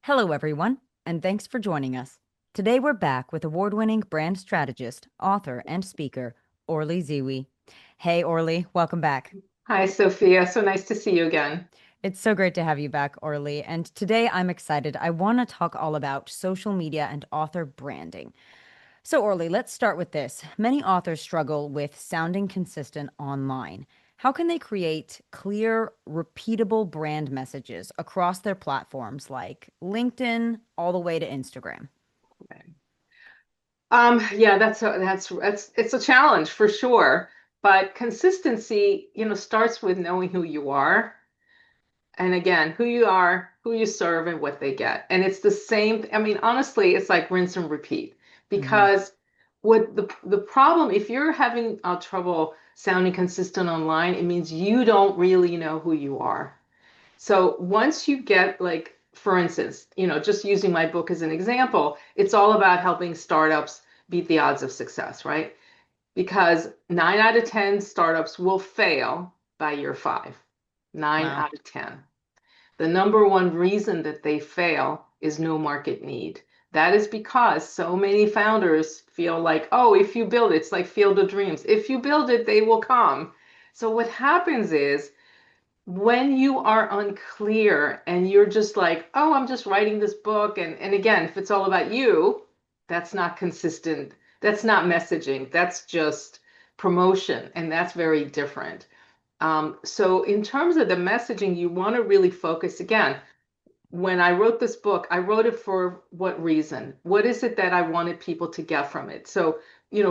Hello, everyone, and thanks for joining us. Today, we're back with award-winning brand strategist, author, and speaker, Orly Zeewy. Hey, Orly, welcome back. Hi, Sophia. So nice to see you again. It's so great to have you back, Orly. And today, I'm excited. I want to talk all about social media and author branding. So, Orly, let's start with this. Many authors struggle with sounding consistent online. How can they create clear, repeatable brand messages across their platforms like LinkedIn all the way to Instagram? Yeah, that's it's a challenge for sure. But consistency, starts with knowing who you are. And again, who you are, who you serve, and what they get. And it's the same. I mean, honestly, it's like rinse and repeat. Hmm. Because what the problem, if you're having trouble sounding consistent online, it means you don't really know who you are. So once you get like, for instance, just using my book as an example, it's all about helping startups beat the odds of success, right? Because 9 out of 10 startups will fail by year five. Nine Wow. out of 10. The number one reason that they fail is no market need. That is because so many founders feel like, oh, if you build it, it's like Field of Dreams. If you build it, they will come. So what happens is when you are unclear and you're just like, oh, I'm just writing this book. And again, if it's all about you, that's not consistent. That's not messaging. That's just promotion. And that's very different. So, in terms of the messaging, you want to really focus again when I wrote this book, I wrote it for what reason? What is it that I wanted people to get from it? So,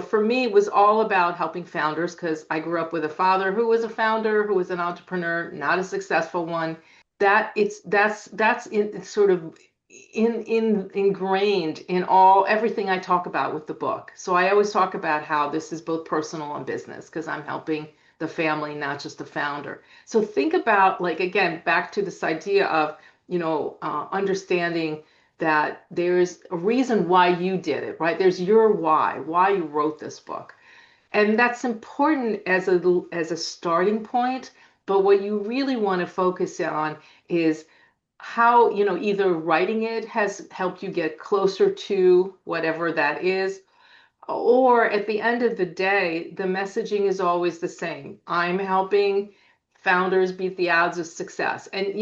for me, it was all about helping founders because I grew up with a father who was a founder, who was an entrepreneur, not a successful one. It's sort of ingrained in everything I talk about with the book. So I always talk about how this is both personal and business because I'm helping the family, not just the founder. So think about like again, back to this idea of understanding that there's a reason why you did it, right? There's your why you wrote this book. And that's important as a starting point. But what you really want to focus on is how, either writing it has helped you get closer to whatever that is, or at the end of the day, the messaging is always the same. I'm helping founders beat the odds of success. And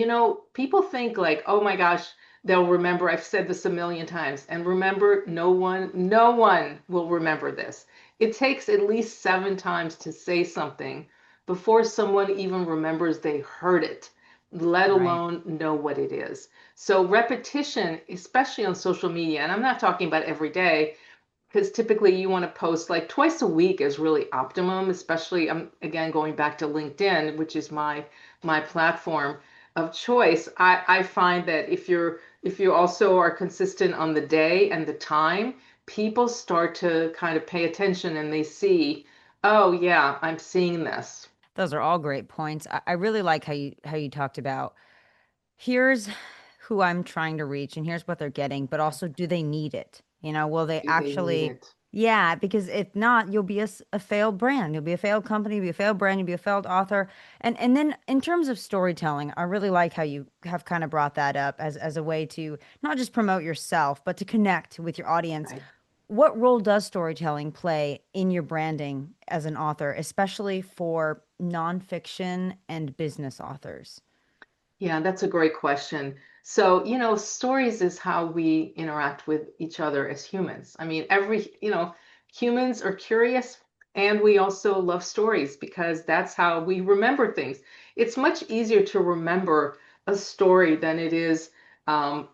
people think like, oh my gosh, they'll remember. I've said this a million times. And remember, no one will remember this. It takes at least 7 times to say something before someone even remembers they heard it, let Right. alone know what it is. So repetition, especially on social media, and I'm not talking about every day, because typically you want to post like twice a week is really optimum, especially I'm again going back to LinkedIn, which is my platform of choice. I find that if you also are consistent on the day and the time, people start to kind of pay attention and they see, oh yeah, I'm seeing this. Those are all great points. I really like how you talked about here's who I'm trying to reach and here's what they're getting, but also do they need it? Will they Do they need actually, it? yeah, because if not, you'll be a failed brand. You'll be a failed company, you'll be a failed brand, you'll be a failed author. And then in terms of storytelling, I really like how you have kind of brought that up as a way to not just promote yourself, but to connect with your audience. Right. What role does storytelling play in your branding as an author, especially for nonfiction and business authors? Yeah, that's a great question. So, stories is how we interact with each other as humans. I mean, humans are curious and we also love stories because that's how we remember things. It's much easier to remember a story than it is um,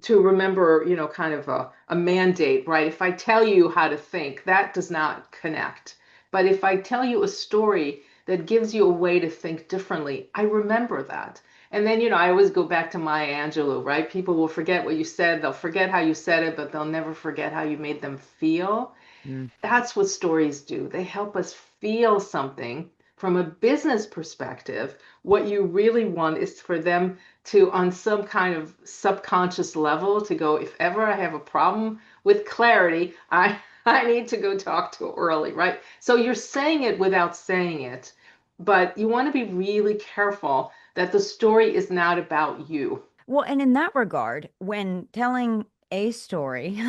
to remember, kind of a mandate, right? If I tell you how to think, that does not connect. But if I tell you a story that gives you a way to think differently, I remember that. And then, I always go back to Maya Angelou, right? People will forget what you said, they'll forget how you said it, but they'll never forget how you made them feel. Mm. That's what stories do. They help us feel something from a business perspective. What you really want is for them to, on some kind of subconscious level, to go, if ever I have a problem with clarity, I need to go talk to Orly, right? So you're saying it without saying it, but you want to be really careful that the story is not about you. Well, and in that regard, when telling a story,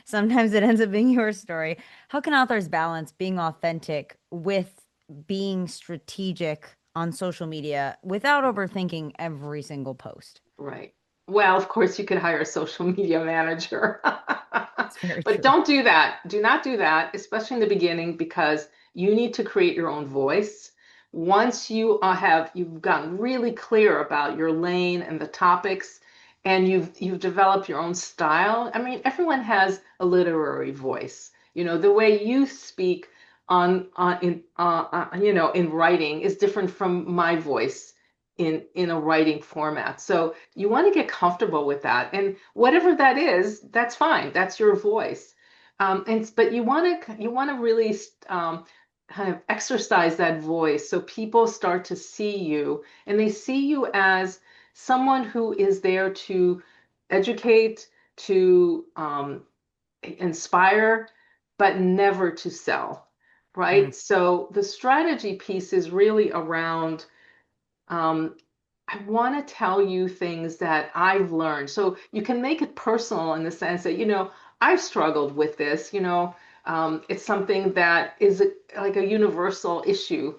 sometimes it ends up being your story. How can authors balance being authentic with being strategic on social media without overthinking every single post? Right. Well, of course, you could hire a social media manager. It's very But true. don't do that. Do not do that, especially in the beginning, because you need to create your own voice. Once you've gotten really clear about your lane and the topics, and you've developed your own style. I mean, everyone has a literary voice. You know, the way you speak in writing is different from my voice in a writing format. So you want to get comfortable with that, and whatever that is, that's fine. That's your voice. But you want to really kind of exercise that voice so people start to see you, and they see you as someone who is there to educate, to inspire, but never to sell, Mm, right? So the strategy piece is really around um, I want to tell you things that I've learned. So you can make it personal in the sense that, I've struggled with this, it's something that is like a universal issue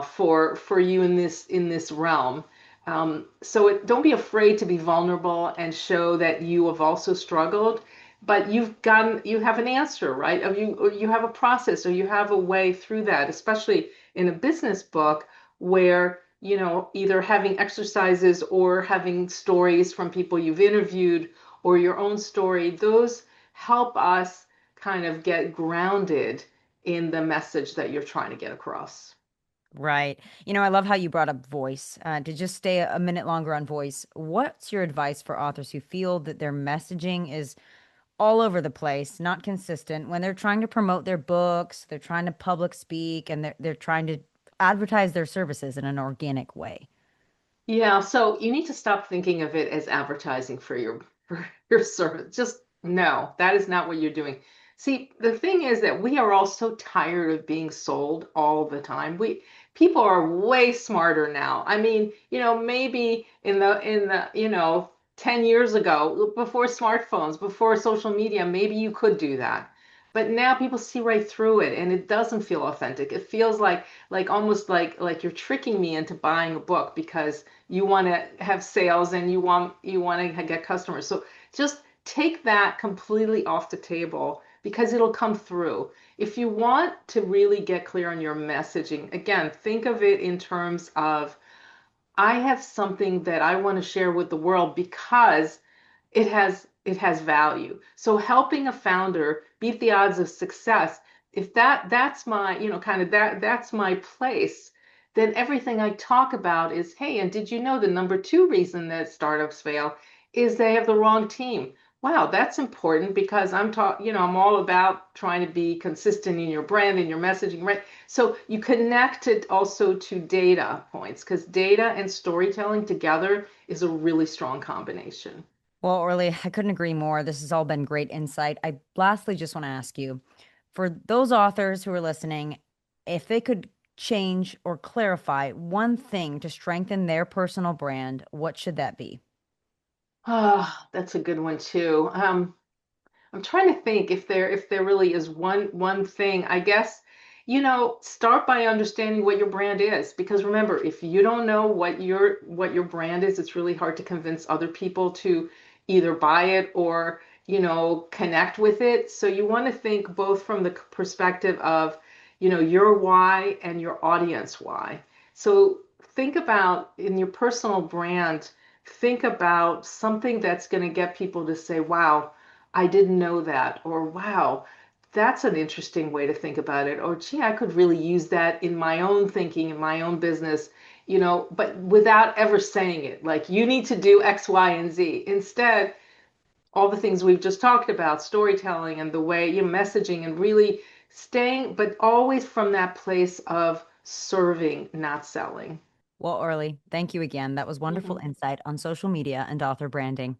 for you in this realm. Don't be afraid to be vulnerable and show that you have also struggled, but you have an answer, right? Or you have a process, or you have a way through that, especially in a business book where either having exercises or having stories from people you've interviewed or your own story, those help us kind of get grounded in the message that you're trying to get across. right. I love how you brought up voice. To just stay a minute longer on voice, what's your advice for authors who feel that their messaging is all over the place, not consistent when they're trying to promote their books, they're trying to public speak, and they're trying to advertise their services in an organic way. Yeah, so you need to stop thinking of it as advertising for your service. Just no, that is not what you're doing. See, the thing is that we are all so tired of being sold all the time. People are way smarter now. I mean, maybe in the 10 years ago, before smartphones, before social media, maybe you could do that. But now people see right through it, and it doesn't feel authentic. It feels like almost like you're tricking me into buying a book because you want to have sales and you want to get customers. So just take that completely off the table because it'll come through. If you want to really get clear on your messaging, again, think of it in terms of I have something that I want to share with the world because it has value. So helping a founder beat the odds of success, if that's my, kind of that's my place, then everything I talk about is, hey, and did you know the number two reason that startups fail is they have the wrong team? Wow, that's important because I'm all about trying to be consistent in your brand and your messaging, right? So you connect it also to data points because data and storytelling together is a really strong combination. Well, Orly, I couldn't agree more. This has all been great insight. I lastly just want to ask you, for those authors who are listening, if they could change or clarify one thing to strengthen their personal brand, what should that be? Ah, that's a good one too. I'm trying to think if there really is one thing. I guess, start by understanding what your brand is. Because remember, if you don't know what your brand is, it's really hard to convince other people to either buy it or, connect with it. So you want to think both from the perspective of, your why and your audience why. So think about in your personal brand, think about something that's going to get people to say, wow, I didn't know that, or wow, that's an interesting way to think about it, or gee, I could really use that in my own thinking, in my own business, but without ever saying it. Like, you need to do X, Y, and Z. Instead, all the things we've just talked about, storytelling and the way you're messaging, and really staying, but always from that place of serving, not selling. Well, Orly, thank you again. That was wonderful Mhm. insight on social media and author branding.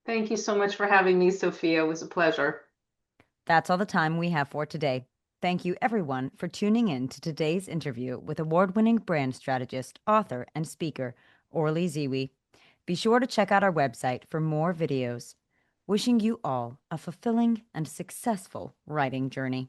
Thank you so much for having me, Sophia. It was a pleasure. That's all the time we have for today. Thank you, everyone, for tuning in to today's interview with award winning brand strategist, author, and speaker, Orly Zeewy. Be sure to check out our website for more videos. Wishing you all a fulfilling and successful writing journey.